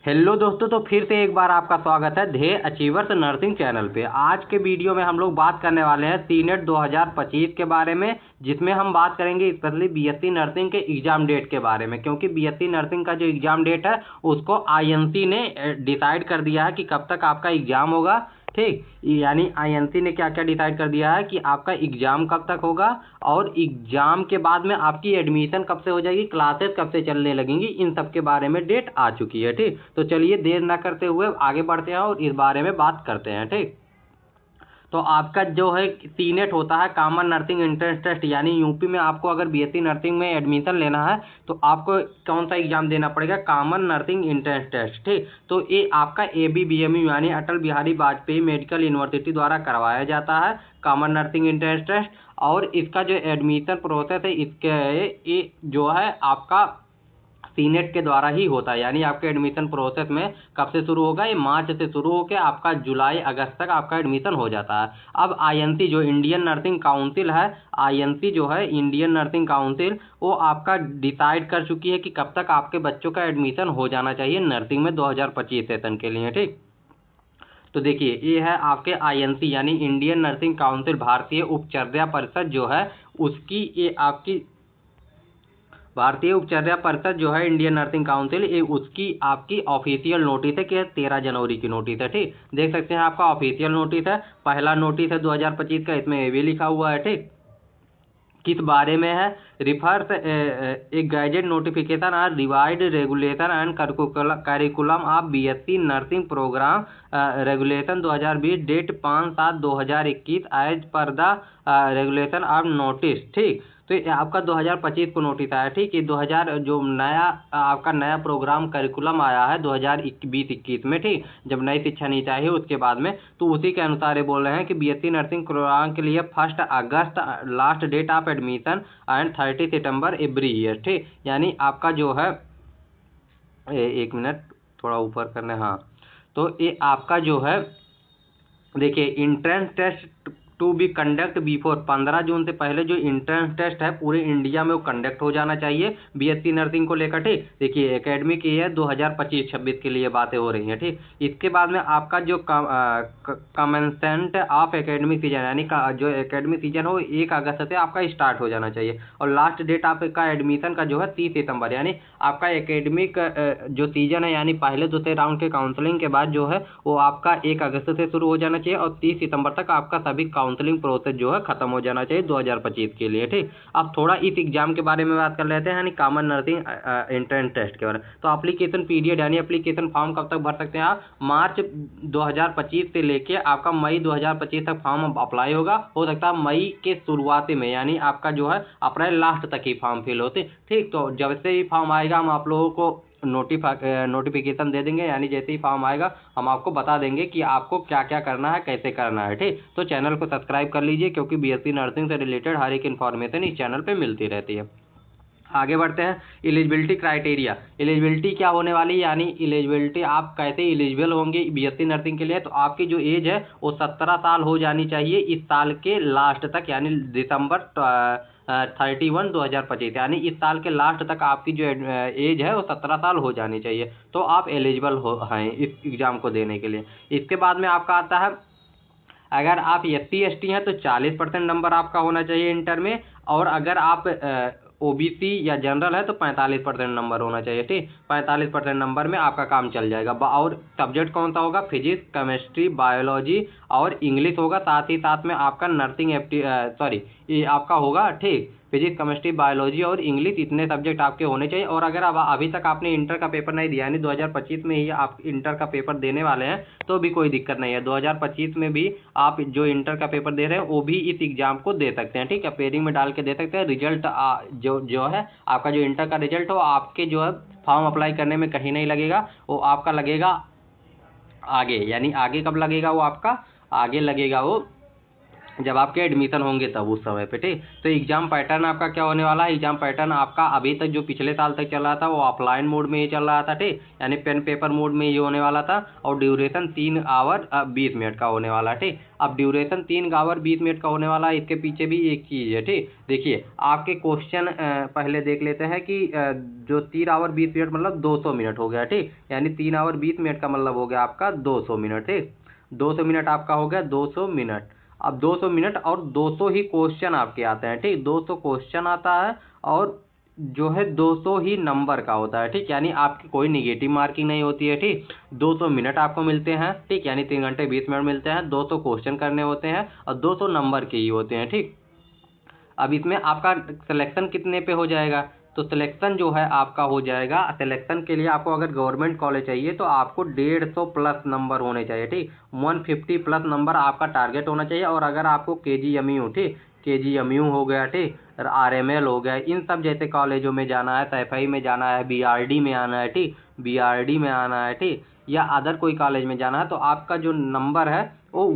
Hello दोस्तों, तो फिर से एक बार आपका स्वागत है ध्येय अचीवर्स नर्सिंग चैनल पे। आज के वीडियो में हम लोग बात करने वाले हैं सीनेट 2025 के बारे में, जिसमें हम बात करेंगे स्पेशली बीएससी नर्सिंग के एग्जाम डेट के बारे में, क्योंकि बीएससी नर्सिंग का जो एग्जाम डेट है उसको आईएनसी ने डिसाइड कर दिया है कि कब तक आपका एग्जाम होगा। ठीक, यानी आईएनसी ने क्या क्या डिसाइड कर दिया है कि आपका एग्जाम कब तक होगा और एग्जाम के बाद में आपकी एडमिशन कब से हो जाएगी, क्लासेस कब से चलने लगेंगी, इन सब के बारे में डेट आ चुकी है। ठीक, तो चलिए देर ना करते हुए आगे बढ़ते हैं और इस बारे में बात करते हैं। ठीक, तो आपका जो है सीनेट होता है कॉमन नर्सिंग एंट्रेंस टेस्ट, यानी यूपी में आपको अगर बीएससी नर्सिंग में एडमिशन लेना है तो आपको कौन सा एग्जाम देना पड़ेगा, कॉमन नर्सिंग एंट्रेंस टेस्ट। ठीक, तो ये आपका एबीबीएमयू यानी अटल बिहारी वाजपेयी मेडिकल यूनिवर्सिटी द्वारा करवाया जाता है कॉमन नर्सिंग एंट्रेंस टेस्ट। और इसका जो एडमिशन प्रोसेस है इसके ये जो है आपका सीनेट के द्वारा ही होता है, यानी आपके एडमिशन प्रोसेस में कब से शुरू होगा, ये मार्च से शुरू होकर आपका जुलाई अगस्त तक आपका एडमिशन हो जाता है। अब आईएनसी जो इंडियन नर्सिंग काउंसिल है, आईएनसी जो है इंडियन नर्सिंग काउंसिल, वो आपका डिसाइड कर चुकी है कि कब तक आपके बच्चों का एडमिशन हो जाना चाहिए नर्सिंग में 2025 सेशन के लिए। ठीक, तो देखिए ये है आपके आईएनसी यानी इंडियन नर्सिंग काउंसिल, भारतीय उपचर्या परिषद जो है उसकी, ये आपकी भारतीय उपचर्या परिषद जो है इंडियन नर्सिंग काउंसिल, ये उसकी आपकी ऑफिशियल नोटिस है कि 13 जनवरी की नोटिस है। ठीक, देख सकते हैं आपका ऑफिशियल नोटिस है, पहला नोटिस है 2025 का, इसमें ये भी लिखा हुआ है। ठीक, किस बारे में है, रिफर्स एक गैजेट नोटिफिकेशन और revised regulation and curriculum of BSc nursing programme regulation 2020 date 5/7/2021 as per the regulation of notice. ठीक, तो ये आपका 2025 को नोटिस आया। ठीक, ये 2000 जो नया आपका नया प्रोग्राम करिकुलम आया है 2020-21 में, ठीक, जब नई शिक्षा नीति आई है उसके बाद में, तो उसी के अनुसार ये बोल रहे हैं कि बीएससी नर्सिंग प्रोग्राम के लिए 1 अगस्त last date of admission and 30 सितंबर एवरी ईयर। ठीक, यानी आपका जो है एक मिनट थोड़ा ऊपर करना, हाँ, तो ये आपका जो है देखिए entrance test to be conduct before 15 जून से पहले जो इंट्रेंस टेस्ट है पूरे इंडिया में वो कंडक्ट हो जाना चाहिए बीएससी नर्सिंग को लेकर। ठीक, देखिए एकेडमिक ईयर 2025-26 के लिए बातें हो रही हैं। ठीक, इसके बाद में आपका जो कमेंसेंट ऑफ एकेडमिक सीजन यानी जो एकेडमिक सीजन हो 1 अगस्त से आपका स्टार्ट हो जाना चाहिए, और लास्ट डेट आपका एडमिशन का जो है 30 सितंबर, यानी आपका एकेडमिक जो सीजन है यानी पहले दूसरे राउंड के काउंसलिंग के बाद जो है वो आपका 1 अगस्त से शुरू हो जाना चाहिए और 30 सितंबर तक आपका सभी काउंसलिंग प्रोसेस जो है खत्म हो जाना चाहिए 2025 के लिए। ठीक, अब थोड़ा इस एग्जाम के बारे में बात कर लेते हैं, यानी कॉमन नर्सिंग एंट्रेंस टेस्ट के बारे में। तो एप्लीकेशन पीरियड यानी एप्लीकेशन फॉर्म कब तक भर सकते हैं आप, मार्च 2025 से लेके आपका मई 2025 तक फॉर्म अप्लाई होगा। हो सकता है मई के शुरुआती में यानी आपका जो है अप्रैल लास्ट तक ही फॉर्म फिल होते। ठीक, तो जब से ही फॉर्म आएगा हम आप लोगों को नोटिफिकेशन दे देंगे, यानी जैसे ही फॉर्म आएगा हम आपको बता देंगे कि आपको क्या क्या करना है, कैसे करना है। ठीक, तो चैनल को सब्सक्राइब कर लीजिए, क्योंकि बीएससी नर्सिंग से रिलेटेड हर एक इन्फॉर्मेशन इस चैनल पे मिलती रहती है। आगे बढ़ते हैं, एलिजिबिलिटी क्राइटेरिया। एलिजिबिलिटी क्या होने वाली, यानी एलिजिबिलिटी आप कैसे एलिजिबल होंगे बीएससी नर्सिंग के लिए, तो आपकी जो एज है वो 17 साल हो जानी चाहिए इस साल के लास्ट तक, यानी दिसंबर 31/2025, यानी इस साल के लास्ट तक आपकी जो एज है वो 17 साल हो जानी चाहिए, तो आप एलिजिबल हैं इस एग्ज़ाम को देने के लिए। इसके बाद में आपका आता है, अगर आप SC/ST हैं तो 40% नंबर आपका होना चाहिए इंटर में, और अगर आप ओबीसी या जनरल है तो 45% नंबर होना चाहिए। ठीक, 45% नंबर में आपका काम चल जाएगा। और सब्जेक्ट कौन सा होगा, फिजिक्स, केमिस्ट्री, बायोलॉजी और इंग्लिश होगा, साथ ही साथ में आपका नर्सिंग ये आपका होगा। ठीक, फिजिक्स, केमिस्ट्री, बायोलॉजी और इंग्लिश, इतने सब्जेक्ट आपके होने चाहिए। और अगर अब अभी तक आपने इंटर का पेपर नहीं दिया, यानी 2025 में ही आप इंटर का पेपर देने वाले हैं, तो भी कोई दिक्कत नहीं है। 2025 में भी आप जो इंटर का पेपर दे रहे हैं वो भी इस एग्जाम को दे सकते हैं। ठीक है, पेयरिंग में डाल के दे सकते हैं। रिजल्ट जो है आपका जो इंटर का रिजल्ट हो आपके जो है फॉर्म अप्लाई करने में कहीं नहीं लगेगा, वो आपका लगेगा आगे, यानी आगे कब लगेगा वो आपका आगे लगेगा वो जब आपके एडमिशन होंगे तब उस समय पे, ठीक। तो एग्जाम पैटर्न आपका क्या होने वाला है, एग्जाम पैटर्न आपका अभी तक जो पिछले साल तक चल रहा था वो ऑफलाइन मोड में ही चल रहा था, ठीक, यानी पेन पेपर मोड में ही होने वाला था। और ड्यूरेशन 3 आवर 20 मिनट का होने वाला है, ठीक। अब ड्यूरेशन 3 आवर 20 मिनट का होने वाला है, इसके पीछे भी एक चीज़ है, ठीक। देखिए आपके क्वेश्चन पहले देख लेते हैं कि जो 3 आवर 20 मिनट मतलब 200 मिनट हो गया, ठीक, यानी 3 आवर 20 मिनट का मतलब हो गया आपका 200 मिनट, ठीक। 200 मिनट आपका हो गया 200 मिनट। अब 200 मिनट और 200 ही क्वेश्चन आपके आते हैं, ठीक, 200 क्वेश्चन आता है और जो है 200 ही नंबर का होता है, ठीक, यानी आपकी कोई निगेटिव मार्किंग नहीं होती है, ठीक। 200 मिनट आपको मिलते हैं, ठीक, यानी 3 घंटे 20 मिनट मिलते हैं, 200 क्वेश्चन करने होते हैं और 200 नंबर के ही होते हैं, ठीक। अब इसमें आपका सिलेक्शन कितने पे हो जाएगा, तो सिलेक्शन जो है आपका हो जाएगा, सिलेक्शन के लिए आपको अगर गवर्नमेंट कॉलेज चाहिए तो आपको 150 प्लस नंबर होने चाहिए, ठीक, 150 प्लस नंबर आपका टारगेट होना चाहिए। और अगर आपको KGMU, ठीक, KGMU हो गया, ठीक, RML हो गया, इन सब जैसे कॉलेजों में जाना है, SFI में जाना है, BRD में आना है, ठीक, BRD में आना है, ठीक, या अदर कोई कॉलेज में जाना है, तो आपका जो नंबर है वो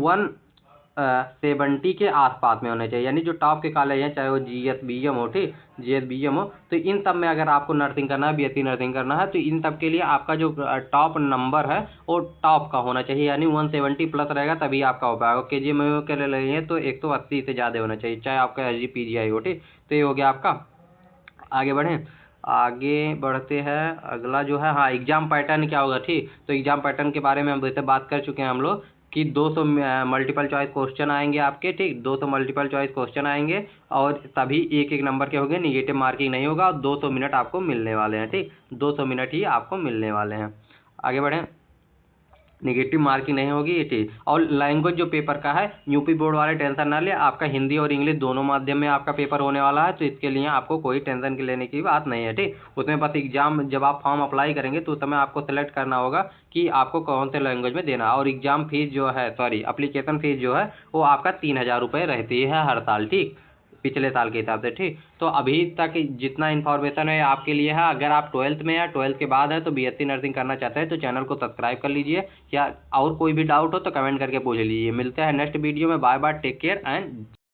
170 के आसपास में होने चाहिए, यानी जो टॉप के कॉलेज हैं, चाहे वो GSBM हो, ठीक, GSBM हो, तो इन सब में अगर आपको नर्सिंग करना है, BSc नर्सिंग करना है, तो इन सब के लिए आपका जो टॉप नंबर है वो टॉप का होना चाहिए, यानी 170 प्लस रहेगा तभी आपका हो पाएगा। KGMU के लिए लेंगे तो 180 से ज़्यादा होना चाहिए, चाहे आपका SGPGI हो, ठीक। तो ये हो गया आपका। आगे बढ़ें, आगे बढ़ते हैं, अगला जो है, हाँ, एग्जाम पैटर्न क्या होगा, ठीक। तो एग्जाम पैटर्न के बारे में हम वैसे बात कर चुके हैं हम लोग कि 200 मल्टीपल चॉइस क्वेश्चन आएंगे आपके, ठीक, 200 मल्टीपल चॉइस क्वेश्चन आएंगे और सभी एक एक नंबर के होंगे, निगेटिव मार्किंग नहीं होगा और 200 मिनट आपको मिलने वाले हैं, ठीक, 200 मिनट ही आपको मिलने वाले हैं। आगे बढ़ें, निगेटिव मार्किंग नहीं होगी, ये ठीक। और लैंग्वेज जो पेपर का है, यूपी बोर्ड वाले टेंशन ना ले, आपका हिंदी और इंग्लिश दोनों माध्यम में आपका पेपर होने वाला है, तो इसके लिए आपको कोई टेंशन की लेने की बात नहीं है, ठीक। उसमें बस एग्जाम जब आप फॉर्म अप्लाई करेंगे तो उस समय आपको सेलेक्ट करना होगा कि आपको कौन से लैंग्वेज में देना है। और एग्जाम फीस जो है, सॉरी, एप्लीकेशन फीस जो है वो आपका 3000 रुपये रहती है हर साल, ठीक, पिछले साल के हिसाब से, ठीक। तो अभी तक जितना इन्फॉर्मेशन है आपके लिए है, अगर आप 12th में या 12th के बाद है तो BSc नर्सिंग करना चाहते हैं तो चैनल को सब्सक्राइब कर लीजिए, या और कोई भी डाउट हो तो कमेंट करके पूछ लीजिए। मिलते हैं नेक्स्ट वीडियो में, bye bye, take care and